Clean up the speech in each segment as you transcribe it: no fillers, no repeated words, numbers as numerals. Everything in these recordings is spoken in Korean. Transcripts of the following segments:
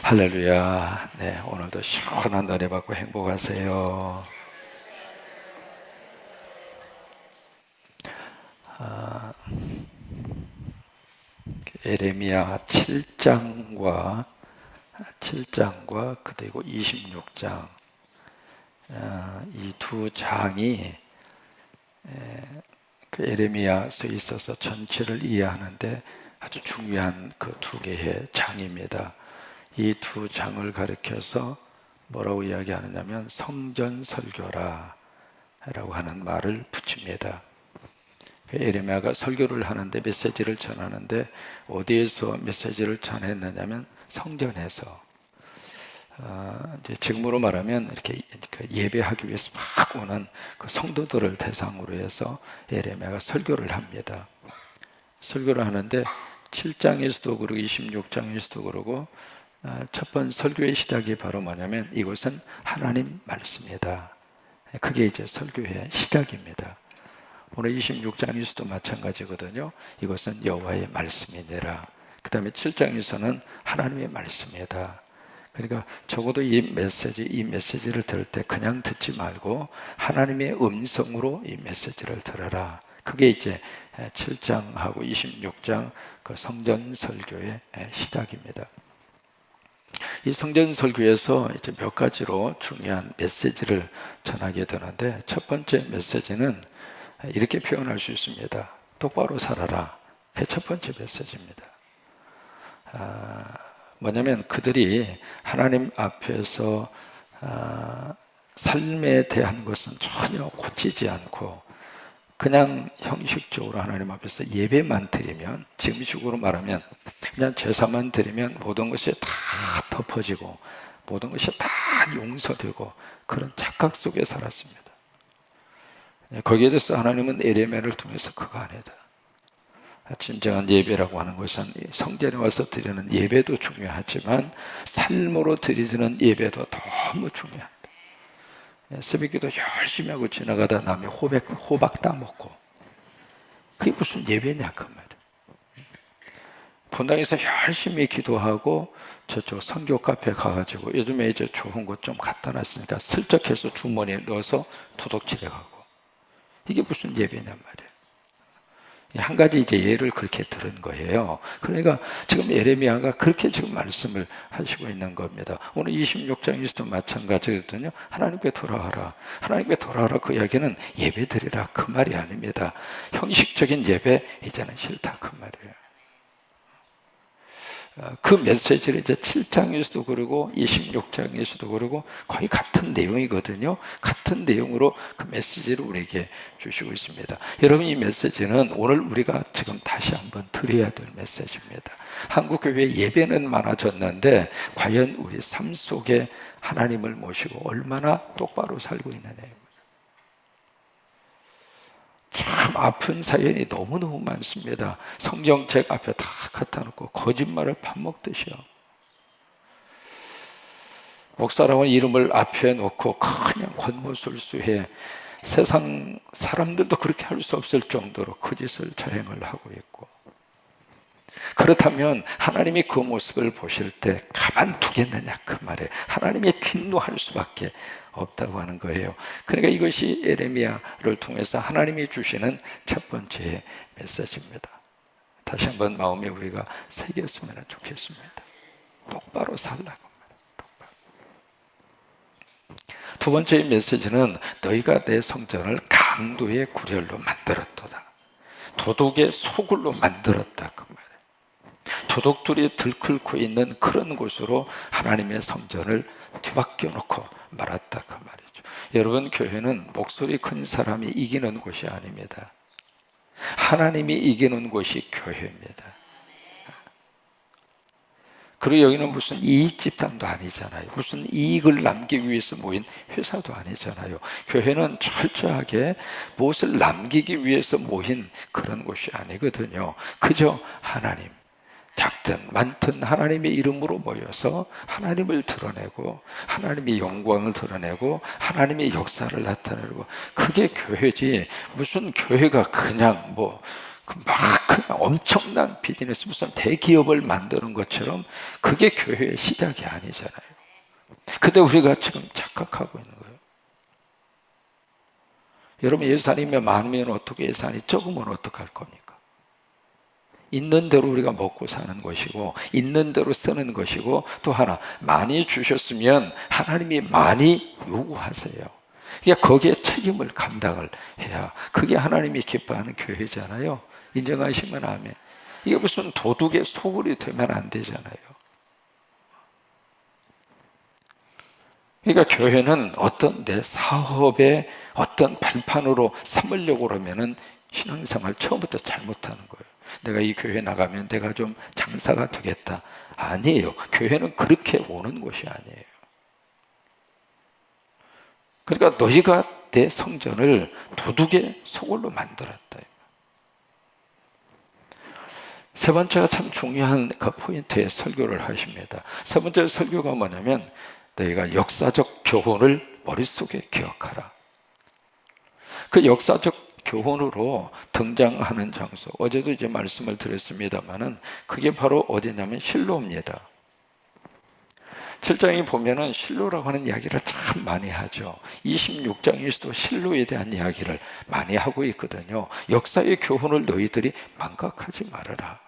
할렐루야. 네, 오늘도 시원한 은혜 받고 행복하세요. 에레미야 7장과 그리고 26장 이 두 장이 그 에레미야서에 있어서 전체를 이해하는데 아주 중요한 그 두 개의 장입니다. 이 두 장을 가리켜서 뭐라고 이야기하느냐면 성전 설교라 라고 하는 말을 붙입니다. 에레미야가 설교를 하는데, 메시지를 전하는데 어디에서 메시지를 전했느냐면 성전에서. 이제 지금으로 말하면 이렇게 예배하기 위해서 막 오는 그 성도들을 대상으로 해서 에레미야가 설교를 합니다. 설교를 하는데 7장에서도 그러고 26장에서도 그러고 첫 번째 설교의 시작이 바로 뭐냐면 이것은 하나님 말씀이다. 그게 이제 설교의 시작입니다. 오늘 26장에서도 마찬가지거든요. 이것은 여호와의 말씀이니라. 그 다음에 7장에서는 하나님의 말씀이다. 그러니까 적어도 이 메시지를 들을 때 그냥 듣지 말고 하나님의 음성으로 이 메시지를 들어라. 그게 이제 7장하고 26장 그 성전 설교의 시작입니다. 이 성전 설교에서 이제 몇 가지로 중요한 메시지를 전하게 되는데, 첫 번째 메시지는 이렇게 표현할 수 있습니다. 똑바로 살아라. 그게 첫 번째 메시지입니다. 뭐냐면 그들이 하나님 앞에서 삶에 대한 것은 전혀 고치지 않고 그냥 형식적으로 하나님 앞에서 예배만 드리면, 지금식으로 말하면 그냥 제사만 드리면 모든 것이 다 덮어지고 모든 것이 다 용서되고 그런 착각 속에 살았습니다. 거기에 대해서 하나님은 에레미야를 통해서 그거 아니다. 진정한 예배라고 하는 것은 성전에 와서 드리는 예배도 중요하지만 삶으로 드리는 예배도 너무 중요하다. 새벽기도 열심히 하고 지나가다 남이 호박 따먹고 그게 무슨 예배냐 그 말이에요. 본당에서 열심히 기도하고 저쪽 선교 카페 가가지고 요즘에 이제 좋은 것 좀 갖다 놨으니까 슬쩍 해서 주머니에 넣어서 도둑질해 가고, 이게 무슨 예배냐 말이에요. 한 가지 이제 예를 그렇게 들은 거예요. 그러니까 지금 에레미야가 그렇게 지금 말씀을 하시고 있는 겁니다. 오늘 26장에서도 마찬가지거든요. 하나님께 돌아와라. 하나님께 돌아와라. 그 이야기는 예배 드리라 그 말이 아닙니다. 형식적인 예배 이제는 싫다 그 말이에요. 그 메시지를 이제 7장에서도 그러고 26장에서도 그러고 거의 같은 내용이거든요. 같은 내용으로 그 메시지를 우리에게 주시고 있습니다. 여러분, 이 메시지는 오늘 우리가 지금 다시 한번 드려야 될 메시지입니다. 한국교회 예배는 많아졌는데 과연 우리 삶 속에 하나님을 모시고 얼마나 똑바로 살고 있느냐. 참 아픈 사연이 너무너무 많습니다. 성경책 앞에 다 갖다 놓고 거짓말을 밥 먹듯이요. 목사라고 이름을 앞에 놓고 그냥 권모술수해 세상 사람들도 그렇게 할 수 없을 정도로 그 짓을 저행을 하고 있고, 그렇다면 하나님이 그 모습을 보실 때 가만두겠느냐 그 말에 하나님이 진노할 수밖에 없다고 하는 거예요. 그러니까 이것이 에레미야를 통해서 하나님이 주시는 첫 번째 메시지입니다. 다시 한번 마음에 우리가 새겼으면 좋겠습니다. 똑바로 살라고. 똑바로. 두 번째 메시지는 너희가 내 성전을 강도의 구렬로 만들었도다. 도둑의 소굴로 만들었다 그 말이에요. 도둑들이 들끓고 있는 그런 곳으로 하나님의 성전을 뒤바뀌어 놓고 말았다 그 말이죠. 여러분, 교회는 목소리 큰 사람이 이기는 곳이 아닙니다. 하나님이 이기는 곳이 교회입니다. 그리고 여기는 무슨 이익 집단도 아니잖아요. 무슨 이익을 남기기 위해서 모인 회사도 아니잖아요. 교회는 철저하게 무엇을 남기기 위해서 모인 그런 곳이 아니거든요. 그저 하나님, 작든 많든 하나님의 이름으로 모여서 하나님을 드러내고 하나님의 영광을 드러내고 하나님의 역사를 나타내고, 그게 교회지. 무슨 교회가 그냥 그냥 엄청난 비즈니스, 무슨 대기업을 만드는 것처럼 그게 교회의 시작이 아니잖아요. 근데 우리가 지금 착각하고 있는 거예요. 여러분, 예산이면 많으면 어떻게, 예산이 적으면 어떡할 겁니까? 있는 대로 우리가 먹고 사는 것이고, 있는 대로 쓰는 것이고, 또 하나, 많이 주셨으면 하나님이 많이 요구하세요. 그러니까 거기에 책임을 감당을 해야, 그게 하나님이 기뻐하는 교회잖아요. 인정하시면 아멘. 이게 무슨 도둑의 소굴이 되면 안 되잖아요. 그러니까 교회는 어떤 내 사업의 어떤 발판으로 삼으려고 그러면은 신앙생활 처음부터 잘못하는 거예요. 내가 이 교회 나가면 내가 좀 장사가 되겠다. 아니에요. 교회는 그렇게 오는 곳이 아니에요. 그러니까 너희가 내 성전을 도둑의 소굴로 만들었다. 세 번째가 참 중요한 그 포인트의 설교를 하십니다. 세 번째 설교가 뭐냐면, 너희가 역사적 교훈을 머릿속에 기억하라. 그 역사적 교훈으로 등장하는 장소, 어제도 이제 말씀을 드렸습니다만은 그게 바로 어디냐면 실로입니다. 7장에 보면은 실로라고 하는 이야기를 참 많이 하죠. 26장에서도 실로에 대한 이야기를 많이 하고 있거든요. 역사의 교훈을 너희들이 망각하지 말아라.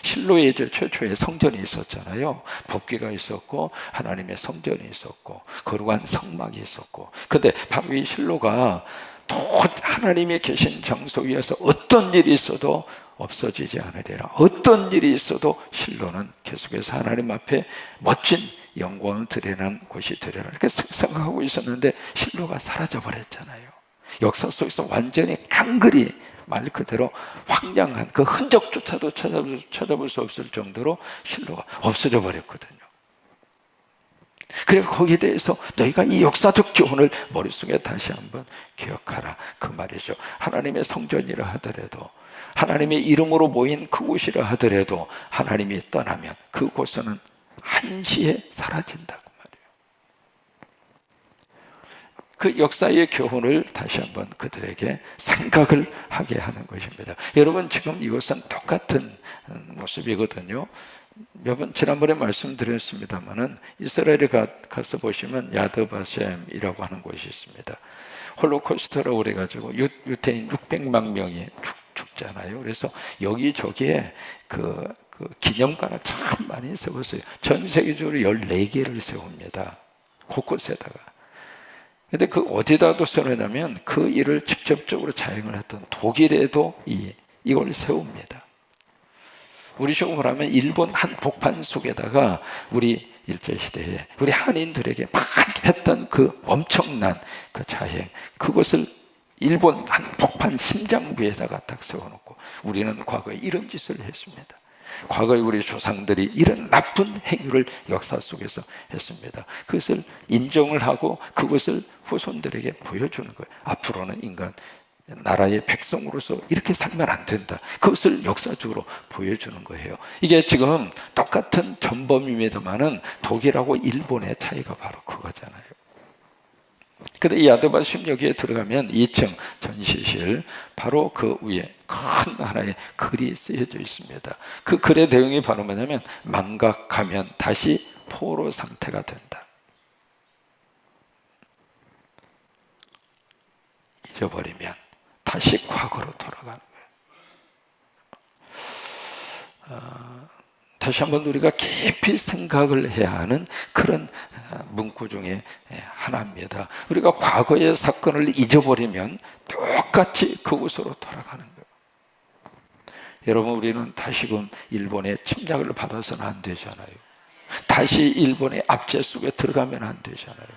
실로에 이제 최초의 성전이 있었잖아요. 법궤가 있었고 하나님의 성전이 있었고 거룩한 성막이 있었고, 근데 바로 이 실로가 또 하나님이 계신 장소 위에서 어떤 일이 있어도 없어지지 않으리라. 어떤 일이 있어도 실로는 계속해서 하나님 앞에 멋진 영광을 드리는 곳이 되리라, 이렇게 생각하고 있었는데 실로가 사라져 버렸잖아요. 역사 속에서 완전히 깡그리, 말 그대로 황량한 그 흔적조차도 찾아볼 수 없을 정도로 실로가 없어져 버렸거든요. 그래서 거기에 대해서 너희가 이 역사적 교훈을 머릿속에 다시 한번 기억하라, 그 말이죠. 하나님의 성전이라 하더라도, 하나님의 이름으로 모인 그곳이라 하더라도 하나님이 떠나면 그곳은 한시에 사라진다고 말이에요. 그 역사의 교훈을 다시 한번 그들에게 생각을 하게 하는 것입니다. 여러분, 지금 이것은 똑같은 모습이거든요. 지난번에 말씀드렸습니다만은 이스라엘에 가서 보시면 야드바셈이라고 하는 곳이 있습니다. 홀로코스트라고 그래가지고 유태인 600만 명이 죽잖아요. 그래서 여기저기에 그 기념관을 참 많이 세웠어요. 전 세계적으로 14개를 세웁니다. 곳곳에다가. 근데 그 어디다도 세우냐면 그 일을 직접적으로 자행을 했던 독일에도 이걸 세웁니다. 우리식으로 하면 일본 한복판 속에다가 우리 일제시대에 우리 한인들에게 막 했던 그 엄청난 그 자행, 그것을 일본 한복판 심장부에다가 딱 세워놓고 우리는 과거에 이런 짓을 했습니다. 과거에 우리 조상들이 이런 나쁜 행위를 역사 속에서 했습니다. 그것을 인정을 하고 그것을 후손들에게 보여주는 거예요. 앞으로는 인간 나라의 백성으로서 이렇게 살면 안 된다. 그것을 역사적으로 보여주는 거예요. 이게 지금 똑같은 전범임에도만은 독일하고 일본의 차이가 바로 그거잖아요. 근데 이 야드바셈 여기에 들어가면 2층 전시실 바로 그 위에 큰 하나의 글이 쓰여져 있습니다. 그 글의 내용이 바로 뭐냐면, 망각하면 다시 포로 상태가 된다. 잊어버리면 다시 과거로 돌아가는 거예요. 다시 한번 우리가 깊이 생각을 해야 하는 그런 문구 중에 하나입니다. 우리가 과거의 사건을 잊어버리면 똑같이 그곳으로 돌아가는 거예요. 여러분, 우리는 다시금 일본의 침략을 받아서는 안 되잖아요. 다시 일본의 압제 속에 들어가면 안 되잖아요.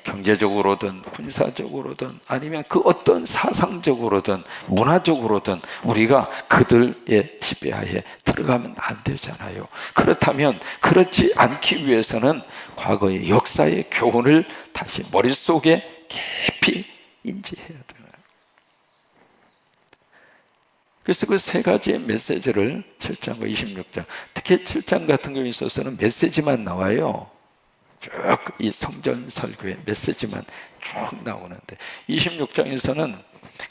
경제적으로든 군사적으로든 아니면 그 어떤 사상적으로든 문화적으로든 우리가 그들의 지배하에 들어가면 안 되잖아요. 그렇다면 그렇지 않기 위해서는 과거의 역사의 교훈을 다시 머릿속에 깊이 인지해야 돼요. 그래서 그 세 가지의 메시지를 7장과 26장, 특히 7장 같은 경우에 있어서는 메시지만 나와요. 쭉 이 성전 설교의 메시지만 쭉 나오는데 26장에서는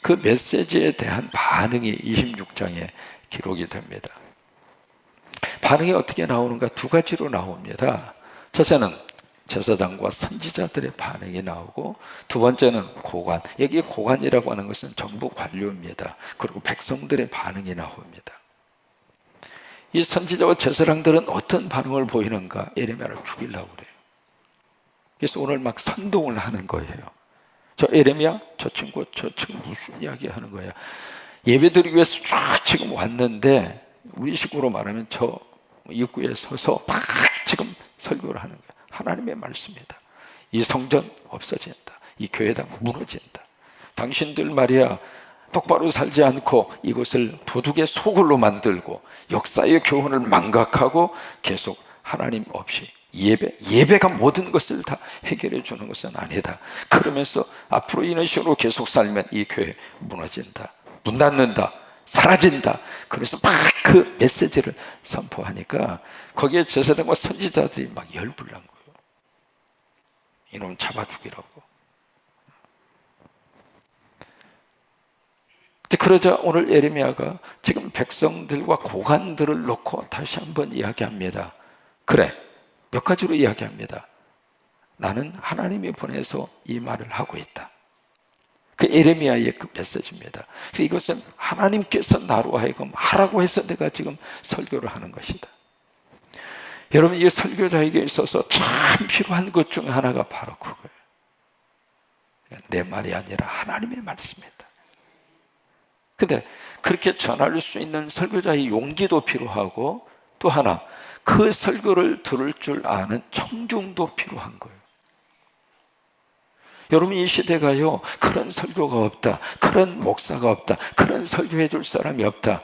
그 메시지에 대한 반응이 26장에 기록이 됩니다. 반응이 어떻게 나오는가? 두 가지로 나옵니다. 첫째는 제사장과 선지자들의 반응이 나오고, 두 번째는 고관. 여기 고관이라고 하는 것은 정부 관료입니다. 그리고 백성들의 반응이 나옵니다. 이 선지자와 제사장들은 어떤 반응을 보이는가? 에레미야를 죽이려고 그래요. 그래서 오늘 막 선동을 하는 거예요. 저 에레미야, 저 친구 무슨 이야기 하는 거야? 예배드리기 위해서 쫙 지금 왔는데, 우리 식으로 말하면 저 입구에 서서 막 지금 설교를 하는 거야. 하나님의 말씀이다. 이 성전 없어진다. 이 교회당 무너진다. 당신들 말이야, 똑바로 살지 않고 이것을 도둑의 소굴로 만들고 역사의 교훈을 망각하고 계속 하나님 없이 예배가 모든 것을 다 해결해 주는 것은 아니다. 그러면서 앞으로 이런 식으로 계속 살면 이 교회 무너진다, 문 닫는다, 사라진다. 그래서 막 그 메시지를 선포하니까 거기에 제사장과 선지자들이 막 열불난 거예요. 이놈 잡아 죽이라고. 그러자 오늘 에레미야가 지금 백성들과 고관들을 놓고 다시 한번 이야기합니다. 그래, 몇 가지로 이야기합니다. 나는 하나님이 보내서 이 말을 하고 있다. 그 에레미야의 그 메시지입니다. 이것은 하나님께서 나로 하여금 하라고 해서 내가 지금 설교를 하는 것이다. 여러분, 이 설교자에게 있어서 참 필요한 것 중에 하나가 바로 그거예요. 내 말이 아니라 하나님의 말씀이다. 근데 그렇게 전할 수 있는 설교자의 용기도 필요하고, 또 하나 그 설교를 들을 줄 아는 청중도 필요한 거예요. 여러분, 이 시대가요, 그런 설교가 없다, 그런 목사가 없다, 그런 설교해 줄 사람이 없다,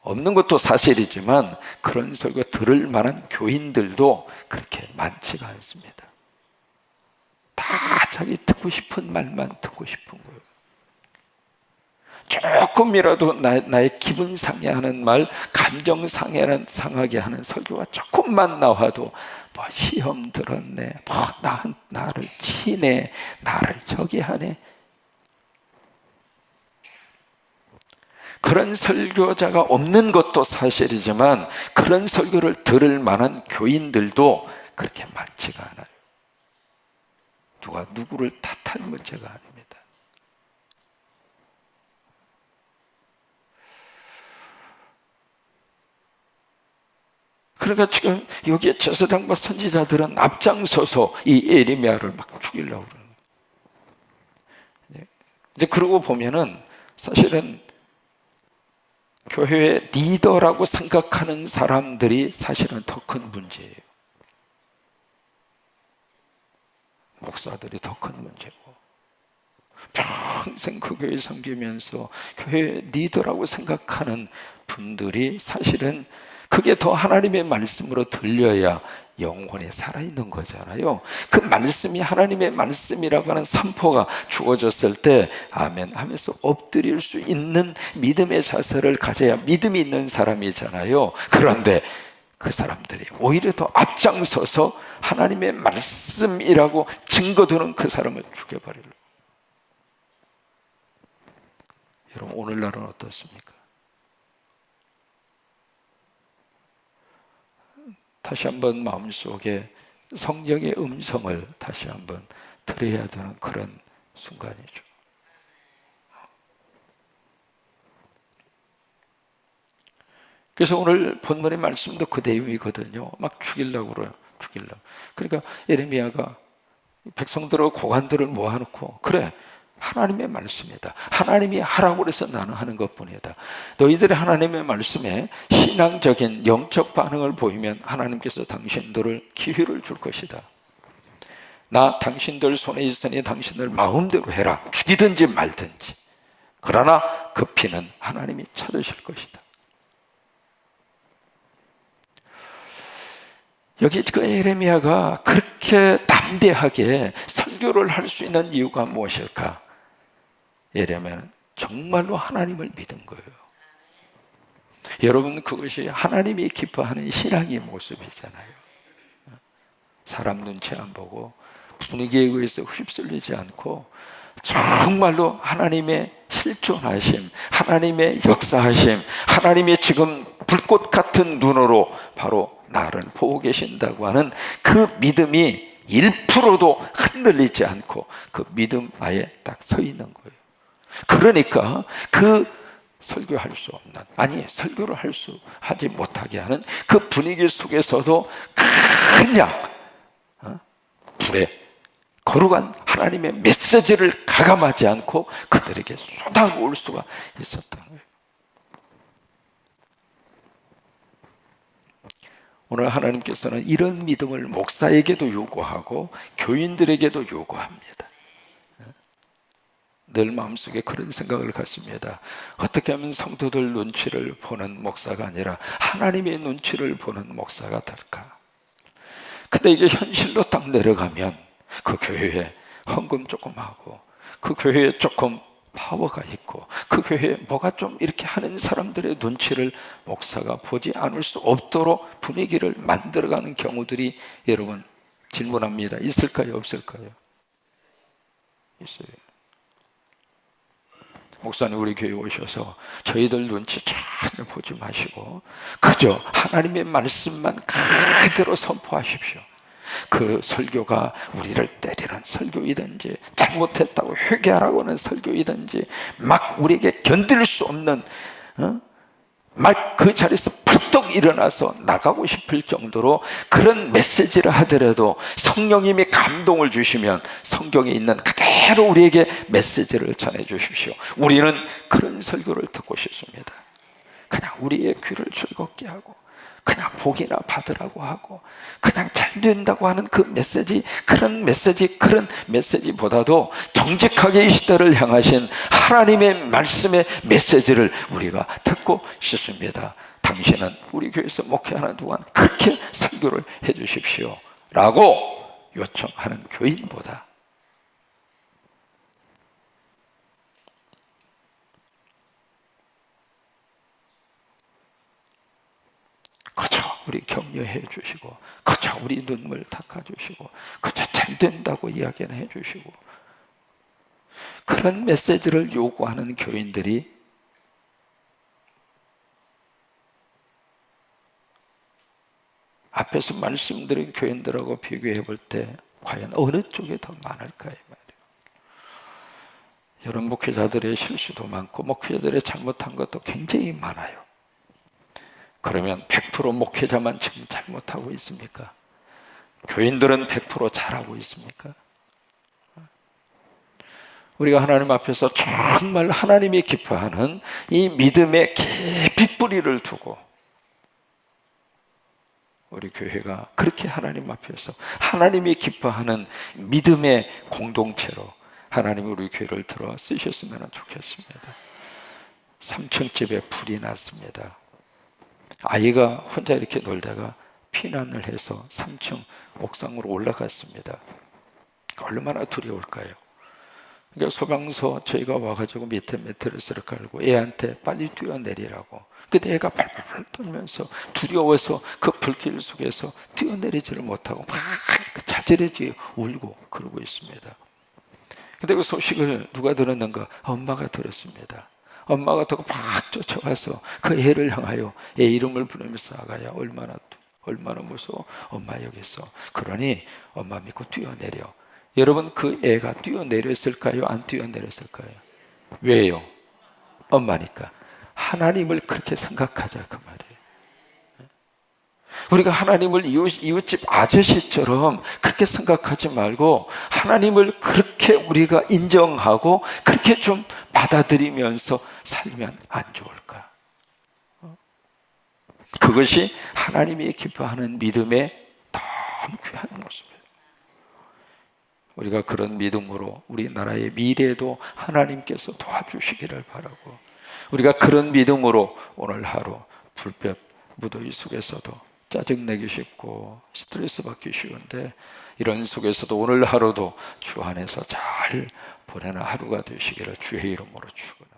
없는 것도 사실이지만 그런 설교 들을 만한 교인들도 그렇게 많지가 않습니다. 다 자기 듣고 싶은 말만 듣고 싶은 거예요. 조금이라도 나의 기분 상해하는 말, 감정 상하게 하는 설교가 조금만 나와도 뭐 시험 들었네, 뭐 나를 치네, 나를 저기 하네. 그런 설교자가 없는 것도 사실이지만 그런 설교를 들을 만한 교인들도 그렇게 많지가 않아요. 누가 누구를 탓할 문제가 아닙니다. 그러니까 지금 여기에 제사장과 선지자들은 앞장서서 이 에레미야를 막 죽이려고 그러는 거예요. 이제 그러고 보면은 사실은 교회의 리더라고 생각하는 사람들이 사실은 더 큰 문제예요. 목사들이 더 큰 문제고, 평생 그 교회 섬기면서 교회 리더라고 생각하는 분들이 사실은 그게 더 하나님의 말씀으로 들려야 영혼이 살아있는 거잖아요. 그 말씀이 하나님의 말씀이라고 하는 선포가 주어졌을 때 아멘 하면서 엎드릴 수 있는 믿음의 자세를 가져야 믿음이 있는 사람이잖아요. 그런데 그 사람들이 오히려 더 앞장서서 하나님의 말씀이라고 증거되는 그 사람을 죽여버리려고. 여러분, 오늘날은 어떻습니까? 다시 한번 마음속에 성령의 음성을 다시 한번 들어야 되는 그런 순간이죠. 그래서 오늘 본문의 말씀도 그 내용이거든요. 막 죽이려고 그래요. 죽이려고. 그러니까 에레미야가 백성들과 고관들을 모아놓고, 그래, 하나님의 말씀이다. 하나님이 하라고 그래서 나는 하는 것뿐이다. 너희들이 하나님의 말씀에 신앙적인 영적 반응을 보이면 하나님께서 당신들을 기회를 줄 것이다. 나 당신들 손에 있으니 당신들 마음대로 해라. 죽이든지 말든지. 그러나 그 피는 하나님이 찾으실 것이다. 여기 그 에레미야가 그렇게 담대하게 설교를 할 수 있는 이유가 무엇일까? 에레미야는 정말로 하나님을 믿은 거예요. 여러분, 그것이 하나님이 기뻐하는 신앙의 모습이잖아요. 사람 눈치 안 보고 분위기에 의해서 휩쓸리지 않고 정말로 하나님의 실존하심, 하나님의 역사하심, 하나님의 지금 불꽃 같은 눈으로 바로 나를 보고 계신다고 하는 그 믿음이 1%도 흔들리지 않고 그 믿음 아예 딱 서 있는 거예요. 그러니까 그 설교할 수 없는, 아니 설교를 하지 못하게 하는 그 분위기 속에서도 그냥 불에 거룩한 하나님의 메시지를 가감하지 않고 그들에게 쏟아부을 수가 있었던 거예요. 오늘 하나님께서는 이런 믿음을 목사에게도 요구하고 교인들에게도 요구합니다. 늘 마음속에 그런 생각을 갖습니다. 어떻게 하면 성도들 눈치를 보는 목사가 아니라 하나님의 눈치를 보는 목사가 될까? 근데 이게 현실로 딱 내려가면 그 교회에 헌금 조금 하고, 그 교회에 조금 파워가 있고, 그 교회에 뭐가 좀 이렇게 하는 사람들의 눈치를 목사가 보지 않을 수 없도록 분위기를 만들어가는 경우들이, 여러분 질문합니다. 있을까요? 없을까요? 있어요. 목사님 우리 교회 오셔서 저희들 눈치 전혀 보지 마시고 그저 하나님의 말씀만 그대로 선포하십시오. 그 설교가 우리를 때리는 설교이든지 잘못했다고 회개하라고 하는 설교이든지 막 우리에게 견딜 수 없는 막 그 자리에서 벌떡 일어나서 나가고 싶을 정도로 그런 메시지를 하더라도 성령님이 감동을 주시면 성경에 있는 그대로 우리에게 메시지를 전해 주십시오. 우리는 그런 설교를 듣고 싶습니다. 그냥 우리의 귀를 즐겁게 하고 그냥 복이나 받으라고 하고 그냥 잘 된다고 하는 그 메시지, 그런 메시지보다도 정직하게 이 시대를 향하신 하나님의 말씀의 메시지를 우리가 듣고 싶습니다. 당신은 우리 교회에서 목회하는 동안 그렇게 설교를 해 주십시오 라고 요청하는 교인보다 그저 우리 격려해 주시고 그저 우리 눈물 닦아 주시고 그저 잘 된다고 이야기는 해 주시고 그런 메시지를 요구하는 교인들이 앞에서 말씀드린 교인들하고 비교해 볼 때 과연 어느 쪽에 더 많을까요? 여러분, 목회자들의 실수도 많고 목회자들의 잘못한 것도 굉장히 많아요. 그러면 100% 목회자만 지금 잘못하고 있습니까? 교인들은 100% 잘하고 있습니까? 우리가 하나님 앞에서 정말 하나님이 기뻐하는 이 믿음의 깊이 뿌리를 두고 우리 교회가 그렇게 하나님 앞에서 하나님이 기뻐하는 믿음의 공동체로 하나님이 우리 교회를 들어 쓰셨으면 좋겠습니다. 3층 집에 불이 났습니다. 아이가 혼자 이렇게 놀다가 피난을 해서 3층 옥상으로 올라갔습니다. 얼마나 두려울까요? 그러니까 소방서 저희가 와가지고 밑에 매트리스를 깔고 애한테 빨리 뛰어내리라고. 근데 애가 팔팔 떨면서 두려워서 그 불길 속에서 뛰어내리지를 못하고 막 자지러지 울고 그러고 있습니다. 근데 그 소식을 누가 들었는가? 엄마가 들었습니다. 엄마가 듣고 막 쫓아가서 그 애를 향하여 애 이름을 부르면서 아가야 얼마나 무서워. 엄마 여기 있어. 그러니 엄마 믿고 뛰어내려. 여러분, 그 애가 뛰어내렸을까요? 안 뛰어내렸을까요? 왜요? 엄마니까. 하나님을 그렇게 생각하자 그 말이에요. 우리가 하나님을 이웃집 아저씨처럼 그렇게 생각하지 말고 하나님을 그렇게 우리가 인정하고 그렇게 좀 받아들이면서 살면 안 좋을까? 그것이 하나님이 기뻐하는 믿음의 너무 귀한 모습이에요. 우리가 그런 믿음으로 우리나라의 미래도 하나님께서 도와주시기를 바라고, 우리가 그런 믿음으로 오늘 하루 불볕 무더위 속에서도 짜증내기 쉽고 스트레스 받기 쉬운데 이런 속에서도 오늘 하루도 주 안에서 잘 보내는 하루가 되시기를 주의 이름으로 축원합니다.